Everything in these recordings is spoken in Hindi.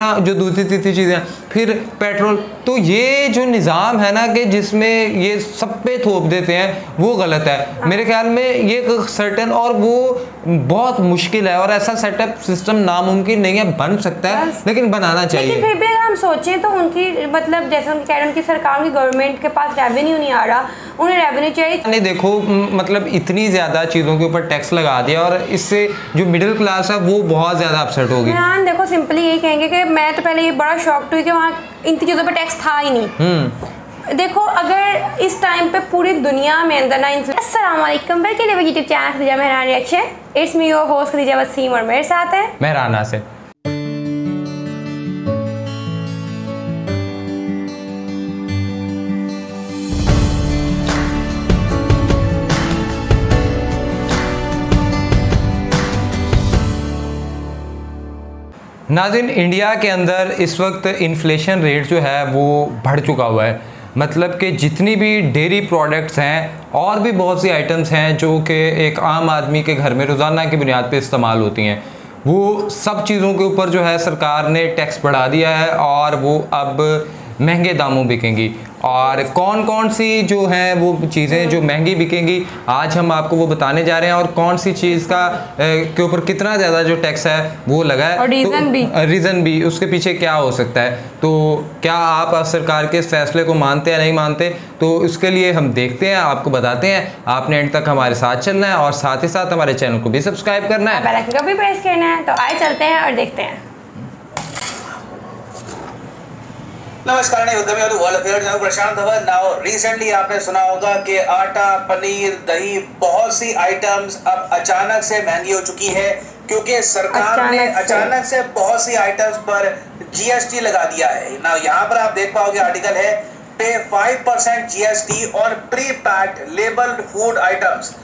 जो दूसरी तीसरी चीज़ें, फिर पेट्रोल। तो ये जो निज़ाम है ना कि जिसमें ये सब पे थोप देते हैं, वो गलत है मेरे ख्याल में। ये सर्टेन और वो बहुत मुश्किल है और ऐसा सेटअप सिस्टम नामुमकिन नहीं है, बन सकता है लेकिन बनाना चाहिए। लेकिन फिर भी अगर हम सोचें तो उनकी मतलब जैसे उनकी कह रहे हैं उनकी सरकार की गवर्नमेंट के पास रेवेन्यू नहीं आ रहा, उन्हें रेवेन्यू चाहिए। नहीं देखो मतलब इतनी ज़्यादा चीज़ों के ऊपर टैक्स लगा दिया और इससे जो मिडिल क्लास है वो बहुत ज़्यादा अपसेट होगी। हाँ देखो सिंपली यही कहेंगे कि मैं तो पहले ये बड़ा शॉक्ड हुई कि वहाँ इन चीज़ों पर टैक्स था ही नहीं। देखो अगर इस टाइम पे पूरी दुनिया में अंदर ना अस्सलाम वालेकुम welcome to YouTube channel Khadija Mehran reaction. It's me your host Khadija Waseem और मेरे साथ है मेहराना से। नाज़रीन, इंडिया के अंदर इस वक्त इन्फ्लेशन रेट जो है वो बढ़ चुका हुआ है। मतलब कि जितनी भी डेयरी प्रोडक्ट्स हैं और भी बहुत सी आइटम्स हैं जो कि एक आम आदमी के घर में रोज़ाना की बुनियाद पे इस्तेमाल होती हैं, वो सब चीज़ों के ऊपर जो है सरकार ने टैक्स बढ़ा दिया है और वो अब महंगे दामों बिकेंगी। और कौन कौन सी जो हैं वो चीज़ें जो महंगी बिकेंगी आज हम आपको वो बताने जा रहे हैं, और कौन सी चीज़ का के ऊपर कितना ज़्यादा जो टैक्स है वो लगा है और रीज़न भी उसके पीछे क्या हो सकता है। तो क्या आप सरकार के इस फैसले को मानते हैं नहीं मानते, तो उसके लिए हम देखते हैं, आपको बताते हैं। आपने एंड तक हमारे साथ चलना है और साथ ही साथ हमारे चैनल को भी सब्सक्राइब करना है, बेल आइकन को भी प्रेस करना है। तो आइए चलते हैं और देखते हैं। नमस्कार, प्रशांत धवन। नाउ रिसेंटली आपने सुना होगा कि आटा, पनीर, दही, बहुत सी आइटम्स अब अचानक से महंगी हो चुकी है क्योंकि सरकार ने अचानक से बहुत सी आइटम्स पर जीएसटी लगा दिया है। ना यहाँ पर आप देख पाओगे आर्टिकल है पे 5% GST on pre packed labelled food items.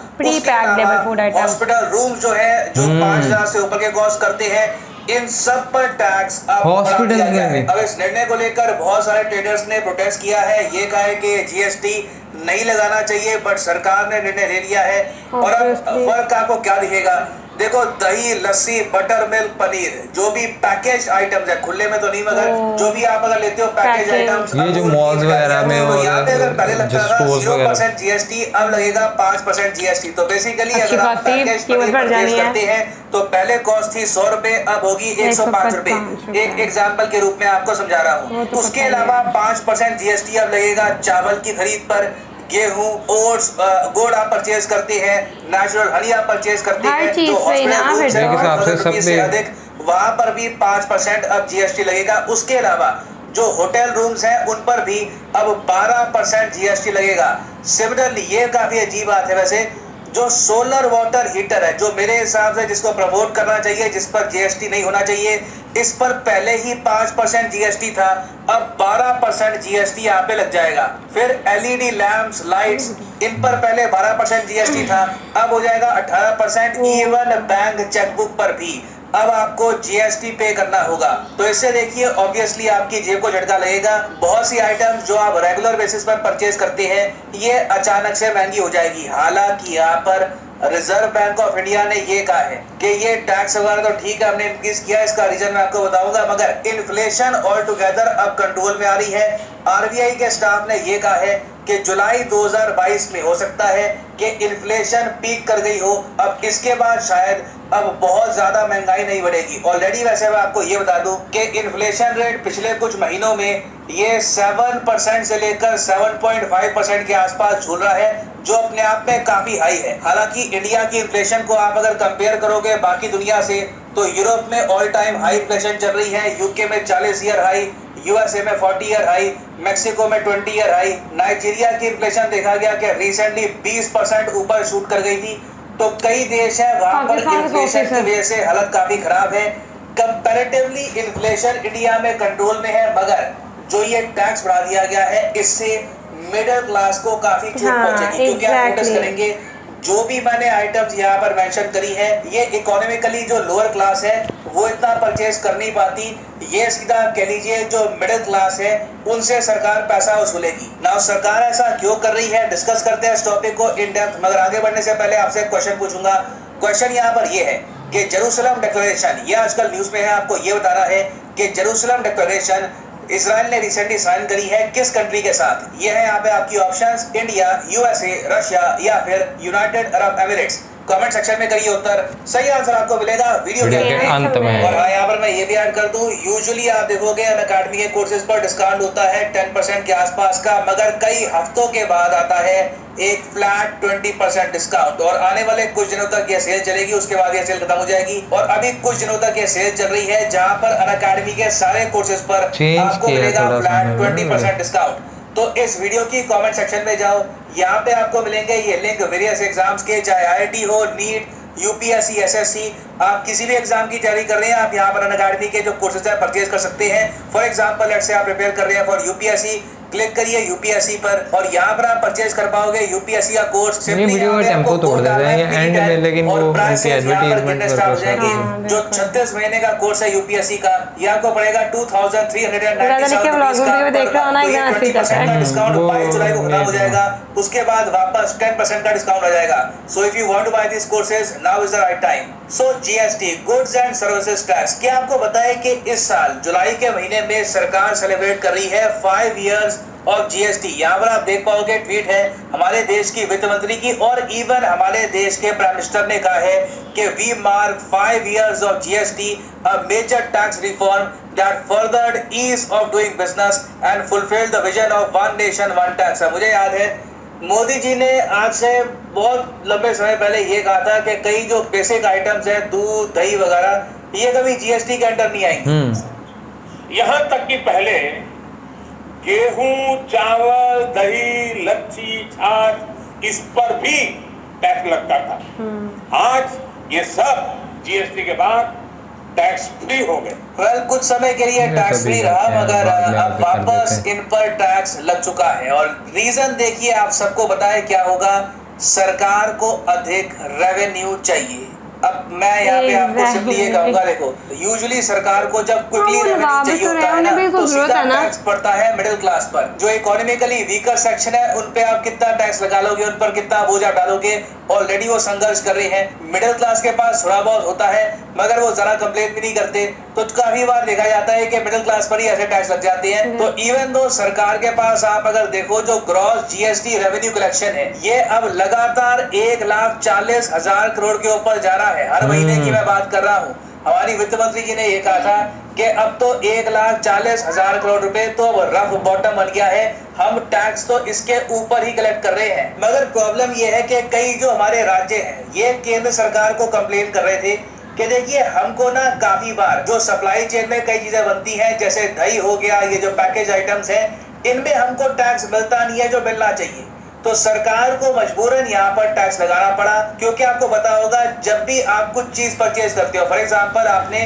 Hospital room जो है जो 5,000 से ऊपर के कॉस्ट करते हैं, इन सब पर टैक्स अब बढ़ा दिया गया है। अब इस निर्णय को लेकर बहुत सारे ट्रेडर्स ने प्रोटेस्ट किया है, ये कहा है कि जीएसटी नहीं लगाना चाहिए, बट सरकार ने निर्णय ले लिया है। और अब फर्क आपको क्या दिखेगा, देखो दही, लस्सी, बटर मिल्क, पनीर, जो भी पैकेज आइटम्स है, खुले में तो नहीं मगर जो भी आप अगर लेते हो पैकेज आइटम्स, ये जो मॉल्स वगैरह में तो यहाँ पे अगर पहले लगता था 0% जीएसटी, अब लगेगा 5% जीएसटी। तो बेसिकली अगर आप पैकेज पनीर परचेज करते हैं तो पहले कॉस्ट थी 100 रुपए, अब होगी 105 रुपए। एक एग्जाम्पल के रूप में आपको समझा रहा हूँ। उसके अलावा 5% जीएसटी अब लगेगा चावल की खरीद पर, गेहूं, ओट्स, गुड़ आप परचेज करते हैं, नेचुरल हनी आप परचेज करते हैं, तो हॉस्पिटल से अधिक वहां पर भी 5% अब जीएसटी लगेगा। उसके अलावा जो होटल रूम्स हैं उन पर भी अब 12% जीएसटी लगेगा। सिमिलरली ये काफी अजीब बात है वैसे, जो सोलर वाटर हीटर है, जो मेरे हिसाब से जिसको प्रमोट करना चाहिए, जिस पर जीएसटी नहीं होना चाहिए, इस पर पहले ही 5% जीएसटी था, अब 12% जीएसटी यहाँ पे लग जाएगा। फिर एलईडी लैंप्स, लाइट्स, इन पर पहले 12% जीएसटी था, अब हो जाएगा 18%। इवन बैंक चेकबुक पर भी अब आपको जीएसटी पे करना होगा। तो इससे देखिए ऑब्वियसली आपकी जेब को झटका लगेगा। बहुत सी आइटम्स जो आप रेगुलर बेसिस पर परचेज करते हैं ये अचानक से महंगी हो जाएगी। हालांकि यहाँ पर रिजर्व बैंक ऑफ इंडिया ने ये कहा है कि ये टैक्स वगैरह तो ठीक है हमने इंक्रीज किया, इसका रीजन मैं आपको बताऊंगा, मगर इन्फ्लेशन ऑल टुगेदर अब कंट्रोल में आ रही है। आरबीआई के स्टाफ ने ये कहा है कि जुलाई 2022 में हो सकता है कि इन्फ्लेशन पीक कर गई हो, अब इसके बाद शायद अब बहुत ज्यादा महंगाई नहीं बढ़ेगी। ऑलरेडी वैसे मैं आपको ये बता दूं कि इन्फ्लेशन रेट पिछले कुछ महीनों में ये 7% से लेकर 7.5% के आसपास झूल रहा है, जो अपने आप में काफी हाई है। हालांकि इंडिया की इन्फ्लेशन को आप अगर कंपेयर करोगे बाकी दुनिया से, तो यूरोप में ऑल टाइम हाई इन्फ्लेशन चल रही है, यूके में 40 ईयर हाई, यूएसए में 40 ईयर हाई, मेक्सिको में 20 ईयर हाई। नाइजीरिया की इन्फ्लेशन देखा गया कि रिसेंटली 20% ऊपर शूट कर गई थी। तो कई देश है वहां पर इन्फ्लेशन की वजह से हालत काफी खराब है। कंपैरेटिवली इन्फ्लेशन इंडिया में कंट्रोल में है, मगर जो ये टैक्स बढ़ा दिया गया है इससे मिडिल क्लास को काफी चोट पहुंचेगी। क्योंकि आप नोटिस करेंगे जो भी मैंने आइटम्स यहाँ पर मेंशन करी है, ये इकोनॉमिकली जो लोअर क्लास है वो इतना परचेज कर नहीं पाती, ये सीधा कह लीजिए जो मिडिल क्लास है उनसे सरकार पैसा वसूलेगी। ना सरकार ऐसा क्यों कर रही है, डिस्कस करते हैं इस टॉपिक को इन डेप्थ। मगर आगे बढ़ने से पहले आपसे एक क्वेश्चन पूछूंगा। क्वेश्चन यहाँ पर ये है कि जेरूसलम डिक्लेरेशन, ये आजकल न्यूज में है, आपको ये बताना है कि जेरूसलम डिक्लेरेशन इजराइल ने रिसेंटली साइन करी है किस कंट्री के साथ। ये है यहाँ पे आपकी ऑप्शंस, इंडिया, यूएसए, रशिया या फिर United Arab Emirates. Comment section में करिए उत्तर, सही आंसर आपको मिलेगा वीडियो के अंत में। और हाँ, यहाँ पर मैं ये भी ऐड कर दूं, यूजुअली आप देखोगे अनअकैडमी के कोर्सेज पर डिस्काउंट होता है 10% के आसपास का, मगर कई हफ्तों के बाद आता है एक फ्लैट 20% डिस्काउंट। और आने वाले कुछ दिनों तक ये सेल चलेगी, उसके बाद ये सेल खत्म हो जाएगी। और अभी कुछ दिनों तक ये सेल चल रही है जहाँ पर अनअकैडमी के सारे कोर्सेज पर आपको मिलेगा फ्लैट 20% डिस्काउंट। तो इस वीडियो की कमेंट सेक्शन में जाओ, यहाँ पे आपको मिलेंगे ये लिंक वेरियस एग्जाम्स के, चाहे आईआईटी हो, नीट, यूपीएससी, एसएससी, आप किसी भी एग्जाम की तैयारी कर रहे हैं, आप यहाँ पर अनअकैडमी के जो कोर्सेज है परचेज कर सकते हैं। फॉर एग्जाम्पल लेट्स से आप प्रिपेयर कर रहे हैं फॉर यूपीएससी, क्लिक करिए यूपीएससी पर और यहाँ पर आप परचेज कर पाओगे यूपीएससी का कोर्स। वीडियो का टेम्पो तोड़ देते हैं एंड में, लेकिन वो उनकी एडवर्टाइजमेंट स्टार्ट हो जाएगी। जो 36 महीने का कोर्स है यूपीएससी का, ये आपको पड़ेगा 2397 का डिस्काउंट 22 जुलाई को खत्म हो जाएगा। उसके बाद वापस 10% का डिस्काउंट आ जाएगा। So if you want to buy this courses, now is the right time. So GST, goods and services tax, क्या आपको बताएं कि इस साल जुलाई के महीने में सरकार सेलिब्रेट कर रही है 5 इयर्स ऑफ जीएसटी। यहाँ पर आप देख पाओगे ट्वीट है हमारे देश की वित्त मंत्री की, और इवन हमारे देश के प्राइम मिनिस्टर ने कहा है कि we mark 5 years of GST, a major tax reform that furthered ease of doing business and fulfilled the vision of one nation one tax। मुझे याद है मोदी जी ने आज से बहुत लंबे समय पहले ये कहा था कि कई जो बेसिक आइटम्स है, दूध, दही वगैरह, ये कभी जीएसटी के अंडर नहीं आएंगे। यहाँ तक कि पहले गेहूं, चावल, दही, लच्छी, छाछ, इस पर भी टैक्स लगता था। आज ये सब जीएसटी के बाद टैक्स फ्री हो गए। वेल, कुछ समय के लिए टैक्स फ्री रहा, मगर अब वापस इन पर टैक्स लग चुका है। और रीजन देखिए, आप सबको बताए क्या होगा, सरकार को अधिक रेवेन्यू चाहिए। अब मैं यहाँ पे आपको सिंपली ये कहूंगा, देखो यूजुअली सरकार को जब क्विकली रेवेन्यू चाहिए होता है ना, तो सीधा टैक्स पड़ता है मिडिल क्लास पर। जो इकोनॉमिकली वीकर सेक्शन है उन पे आप कितना टैक्स लगा लोगे, उन पर कितना बोझा डालोगे, ऑलरेडी वो संघर्ष कर रहे हैं। मिडिल क्लास के पास थोड़ा बहुत होता है, मगर वो जरा कंप्लेन भी नहीं करते। तो काफी बार देखा जाता है कि मिडिल क्लास पर ही ऐसे टैक्स लग जाते हैं। तो इवन दो सरकार के पास आप अगर देखो जो ग्रॉस जीएसटी रेवेन्यू कलेक्शन है, ये अब लगातार 1,40,000 करोड़ के ऊपर जा रहा है। हर महीने की मैं बात कर रहा हूँ। हमारी वित्त मंत्री जी ने ये कहा था कि अब तो 1,40,000 करोड़ रुपए तो रफ बॉटम बन गया है, हम टैक्स तो इसके ऊपर ही कलेक्ट कर रहे हैं। मगर प्रॉब्लम ये है कि कई जो हमारे राज्य हैं, ये केंद्र सरकार को कंप्लेन कर रहे थे कि देखिए हमको ना काफी बार जो सप्लाई चेन में कई चीजें बनती हैं, जैसे दही हो गया, ये जो पैकेज आइटम्स हैं, इनमें हमको टैक्स मिलता नहीं है जो मिलना चाहिए। तो सरकार को मजबूरन यहाँ पर टैक्स लगाना पड़ा, क्योंकि आपको पता होगा जब भी आप कुछ चीज परचेज करते हो, फॉर एग्जांपल आपने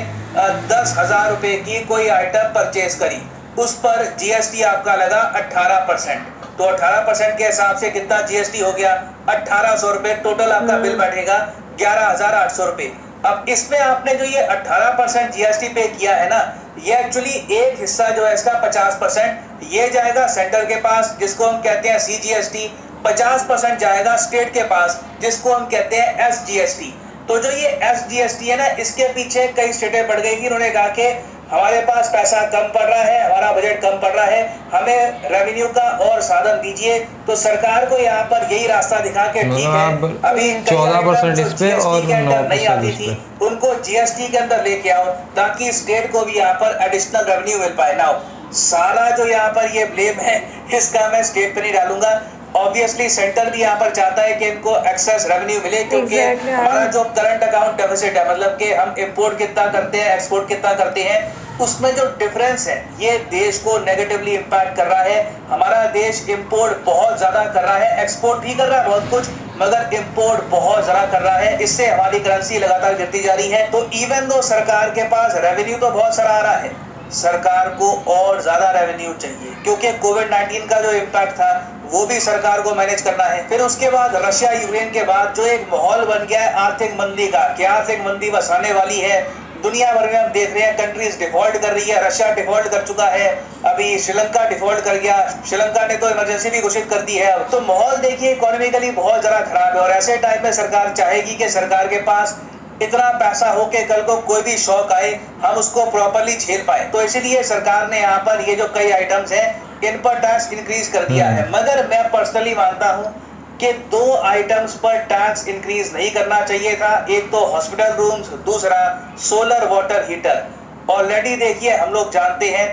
10,000 रुपए की कोई आइटम परचेज करी, उस पर जीएसटी आपका लगा 18%। तो 18% के हिसाब से कितना जीएसटी हो गया, 1,800 रुपए। टोटल आपका बिल बैठेगा 11,800 रुपए। अब इसमें आपने जो ये 18% जीएसटी पे किया है ना, ये एक्चुअली एक हिस्सा जो है इसका 50% ये जाएगा सेंटर के पास, जिसको हम कहते हैं सीजीएसटी। 50% जाएगा स्टेट के पास, जिसको हम कहते हैं एसजीएसटी। तो जो ये एसजीएसटी है ना, इसके पीछे कई स्टेटें पड़ गई थी। उन्होंने कहा कि हमारे पास पैसा कम पड़ रहा है, हमारा बजट कम पड़ रहा है, हमें रेवेन्यू का और साधन दीजिए। तो सरकार को यहाँ पर यही रास्ता दिखा के ठीक है, अभी 14% इस पे और 9% नहीं आती थी, उनको जीएसटी के अंदर लेके आओ, ताकि स्टेट को भी यहाँ पर एडिशनल रेवेन्यू मिल पाए। ना सारा जो यहाँ पर ये ब्लेम है, इसका मैं स्टेट पे नहीं डालूंगा। ऑब्वियसली सेंटर भी यहाँ पर चाहता है कि इनको एक्सेस रेवेन्यू मिले, क्योंकि हमारा जो करंट अकाउंट डेफिसिट है, मतलब कि हम इंपोर्ट कितना करते हैं, एक्सपोर्ट कितना करते हैं, उसमें जो डिफरेंस है ये देश को नेगेटिवली इम्पैक्ट कर रहा है। हमारा देश इंपोर्ट बहुत ज्यादा कर रहा है, एक्सपोर्ट भी कर रहा है बहुत कुछ, मगर इंपोर्ट बहुत ज्यादा कर रहा है। इससे हमारी करेंसी लगातार गिरती जा रही है। तो इवन दो सरकार के पास रेवेन्यू तो बहुत सारा आ रहा है, सरकार को और ज्यादा रेवेन्यू चाहिए, क्योंकि कोविड-19 का जो इम्पैक्ट था वो भी सरकार को मैनेज करना है। फिर उसके बाद रशिया यूक्रेन के बाद जो एक माहौल बन गया है आर्थिक मंदी का, कि आर्थिक मंदी बस आने वाली है। दुनिया भर में हम देख रहे हैं कंट्रीज डिफॉल्ट कर रही है। रशिया डिफॉल्ट कर चुका है, अभी श्रीलंका डिफॉल्ट कर गया, श्रीलंका ने तो इमरजेंसी भी घोषित कर दी है। अब तो माहौल देखिए इकोनॉमिकली बहुत ज्यादा खराब है, और ऐसे टाइम में सरकार चाहेगी कि सरकार के पास इतना पैसा हो के कल को कोई भी शौक आए हम उसको प्रॉपरली झेल पाए। तो इसीलिए सरकार ने यहाँ पर ये जो कई आइटम्स हैं इन पर टैक्स इंक्रीज कर दिया है। मगर मैं पर्सनली मानता हूँ कि 2 आइटम्स पर टैक्स इंक्रीज नहीं करना चाहिए था। एक तो हॉस्पिटल रूम्स, दूसरा सोलर वाटर हीटर। ऑलरेडी देखिए हम लोग जानते हैं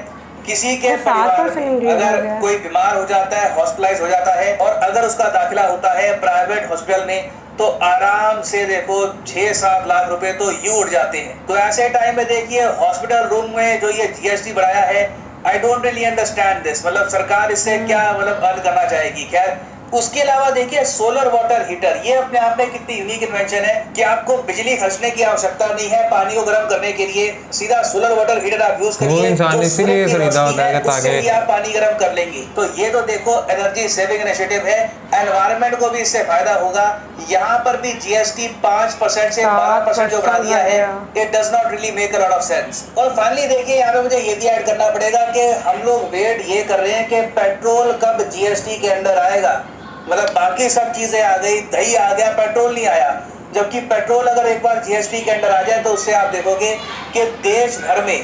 किसी के परिवार में अगर कोई बीमार हो जाता है, हॉस्पिटलाइज हो जाता है और अगर उसका दाखिला होता है प्राइवेट हॉस्पिटल में तो आराम से देखो 6-7 लाख रुपए तो यूं उड़ जाते हैं। तो ऐसे टाइम में देखिए हॉस्पिटल रूम में जो ये जीएसटी बढ़ाया है, I don't really understand this. मतलब सरकार इससे क्या मतलब अर्न करना चाहेगी। खैर उसके अलावा देखिए सोलर वाटर हीटर, ये अपने आप में कितनी यूनिक इन्वेंशन है कि आपको बिजली खर्चने की आवश्यकता नहीं है पानी को गर्म करने के लिए। सीधा सोलर वाटर हीटर आप यूज करिए, इसीलिए खरीदा होता है ताकि आप पानी गर्म कर लेंगे। तो ये तो देखो एनर्जी सेविंग इनिशिएटिव है, एनवायरनमेंट को भी इससे फायदा होगा। यहाँ पर भी जीएसटी 5% से 12% जो बढ़ा दिया है, it does not really make a lot of sense. और फाइनली देखिए यहाँ पे मुझे ये भी ऐड करना पड़ेगा कि हम लोग वेट ये कर रहे हैं कि पेट्रोल कब जीएसटी के अंदर आएगा। मतलब बाकी सब चीजें आ गई, दही आ गया, पेट्रोल नहीं आया। जबकि पेट्रोल अगर एक बार जीएसटी के अंदर आ जाए तो उससे आप देखोगे कि देश भर में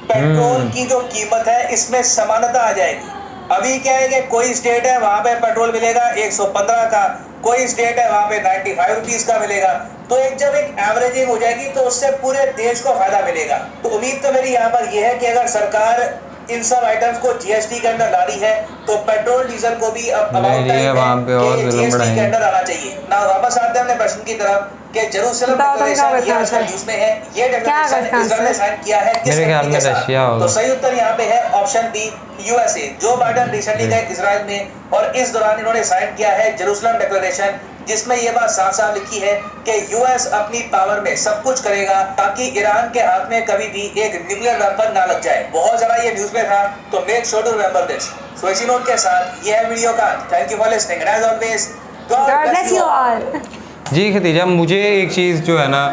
पेट्रोल की जो कीमत है इसमें समानता आ जाएगी। अभी क्या है कि कोई स्टेट है वहां पे पेट्रोल मिलेगा 115 का, कोई स्टेट है वहां पे 95 रुपीज का मिलेगा। तो जब एक एवरेजिंग हो जाएगी तो उससे पूरे देश को फायदा मिलेगा। तो उम्मीद तो मेरी यहाँ पर यह है कि अगर सरकार इन सब आइटम्स को जीएसटी के अंदर ला रही है तो पेट्रोल डीजल को भी अब जीएसटी के अंदर आना चाहिए ना। वापस आते हैं अपने प्रश्न की तरफ कि जेरूसलम डिक्लेरेशन जिसमें है ये डिक्लेरेशन इजराइल ने साइन किया है किस कंट्री के साथ? तो सही उत्तर यहाँ पे है ऑप्शन बी यूएसए। जो बाइडेन रिसेंटली गए इजराइल में और इस दौरान इन्होंने साइन किया है जेरूसलम डिक्लेरेशन, जिसमें ये बात साफ साफ लिखी है कि यूएस अपनी पावर में सब कुछ करेगा ताकि ईरान के हाथ में कभी भी एक न्यूक्लियर वेपन ना लग जाए। बहुत ज्यादा ये न्यूज में था, तो make sure to remember this. So इसी नोट के साथ ये है वीडियो का। Thank you for listening and as always God bless you all. जी खदीजा, मुझे एक चीज़ जो है ना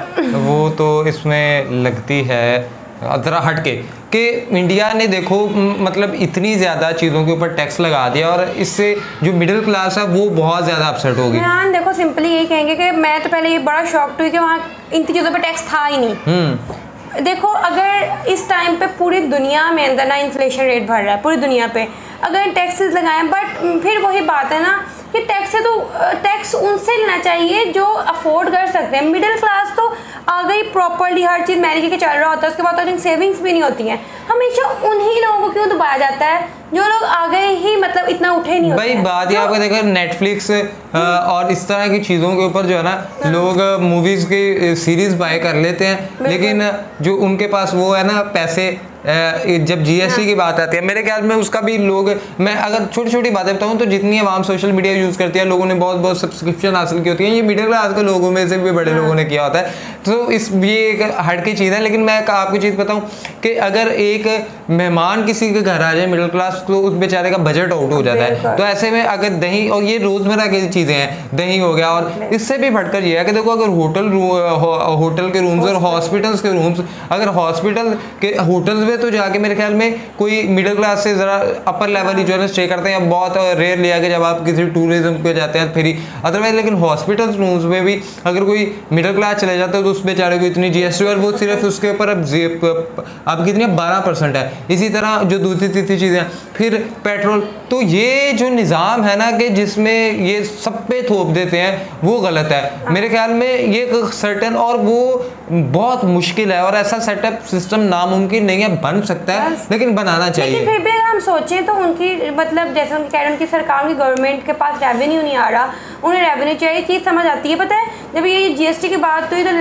वो तो इसमें लगती है ज़रा हटके कि इंडिया ने देखो मतलब इतनी ज़्यादा चीज़ों के ऊपर टैक्स लगा दिया और इससे जो मिडिल क्लास है वो बहुत ज़्यादा अपसेट होगी। हाँ देखो सिंपली यही कहेंगे कि मैं तो पहले ये बड़ा शॉक हुई कि वहाँ इन चीज़ों पे टैक्स था ही नहीं। देखो अगर इस टाइम पे पूरी दुनिया में अंदर ना इन्फ्लेशन रेट बढ़ रहा है पूरी दुनिया पे, अगर टैक्सेस लगाएं, बट फिर वही बात है ना कि टैक्स है तो टैक्स उनसे लेना चाहिए जो अफोर्ड कर सकते हैं। मिडिल क्लास तो आ गई प्रॉपर्ली, हर चीज़ मैनेज करके चल रहा होता है, उसके बाद तो सेविंग्स भी नहीं होती हैं। हमेशा उन्हीं लोगों को क्यों दबाया जाता है जो लोग आगे ही मतलब इतना उठे नहीं होते भाई। बात ये आपको देखो नेटफ्लिक्स और इस तरह की चीज़ों के ऊपर जो है ना लोग मूवीज़ की सीरीज़ बाय कर लेते हैं, लेकिन जो उनके पास वो है ना पैसे जब जीएसटी की बात आती है मेरे ख्याल में उसका भी लोग, मैं अगर छोटी छोटी बातें बताऊं तो जितनी आवाम सोशल मीडिया यूज़ करती है, लोगों ने बहुत बहुत सब्सक्रिप्शन हासिल की होती है, ये मिडिल क्लास के लोगों में से भी बड़े लोगों ने किया होता है। तो इस ये एक हट की चीज़ है। लेकिन मैं आपको चीज़ बताऊँ कि अगर एक मेहमान किसी के घर आ जाए मिडिल क्लास, तो उस बेचारे का बजट आउट हो जाता है। तो ऐसे में अगर दही, और ये रोज़मर्रा की चीज़ें हैं, दही हो गया, और इससे भी बढ़कर ये है कि देखो अगर होटल के रूम्स और हॉस्पिटल्स के रूम्स, अगर हॉस्पिटल के होटल्स तो जाके मेरे ख्याल में कोई मिडिल क्लास से ज़रा अपर लेवल ही जो है स्टे करते हैं, या बहुत रेयर लिया कि जब आप किसी टूरिज्म पे जाते हैं फिर ही अदरवाइज। लेकिन हॉस्पिटल रूम्स में भी अगर कोई मिडिल क्लास चले जाता है तो उस बेचारे को इतनी जीएसटी, और वो सिर्फ उसके ऊपर अब कितनी 12% है। इसी तरह जो दूसरी तीसरी चीज़ें, फिर पेट्रोल, तो ये जो निज़ाम है ना कि जिसमें ये सब पे थोप देते हैं वो गलत है मेरे ख्याल में। ये सर्टन और वो बहुत मुश्किल है और ऐसा सेटअप सिस्टम नामुमकिन नहीं है, बन सकता है लेकिन बनाना चाहिए। लेकिन फिर भी अगर हम सोचें तो उनकी मतलब जैसे उनकी कह रहे हैं उनकी सरकार की गवर्नमेंट के पास रेवेन्यू नहीं आ रहा, उन्हें रेवेन्यू चाहिए। चीज़ समझ आती है। पता है जब ये जीएसटी की बात हुई तो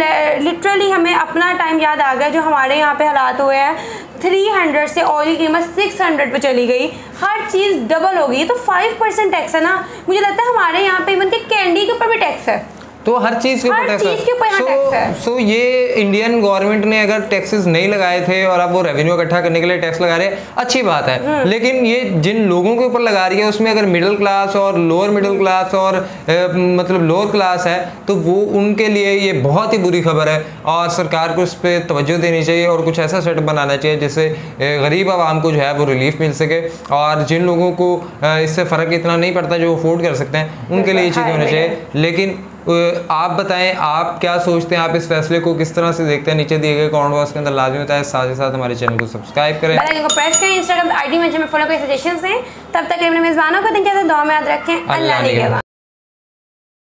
लिटरली हमें अपना टाइम याद आ गया जो हमारे यहाँ पे हालात हुए हैं। 300 से ऑयल की कीमत 600 पे चली गई, हर चीज़ डबल हो गई। तो 5% टैक्स है ना, मुझे लगता है हमारे यहाँ पे इवन के कैंडी के ऊपर भी टैक्स है, तो हर चीज़ के ऊपर टैक्स है। सो ये इंडियन गवर्नमेंट ने अगर टैक्सेस नहीं लगाए थे और अब वो रेवेन्यू इकट्ठा करने के लिए टैक्स लगा रहे हैं, अच्छी बात है। लेकिन ये जिन लोगों के ऊपर लगा रही है उसमें अगर मिडिल क्लास और लोअर मिडिल क्लास और मतलब लोअर क्लास है तो वो उनके लिए ये बहुत ही बुरी खबर है और सरकार को इस पर तवज्जो देनी चाहिए और कुछ ऐसा सेटअप बनाना चाहिए जिससे गरीब आवाम को जो है वो रिलीफ मिल सके। और जिन लोगों को इससे फ़र्क इतना नहीं पड़ता जो अफोर्ड कर सकते हैं उनके लिए ये चीज़ें होनी चाहिए। लेकिन आप बताएं आप क्या सोचते हैं, आप इस फैसले को किस तरह से देखते हैं? नीचे दिए गए कमेंट बॉक्स के अंदर लाजमी बताएं, साथ ही साथ हमारे चैनल को सब्सक्राइब करें, बेल आइकन को प्रेस करें, इंस्टाग्राम आईडी में हमें फॉलो करें, सजेशंस दें। तब तक अपने मेजबानों को दिन दुआ में याद रखें। अल्लाह ने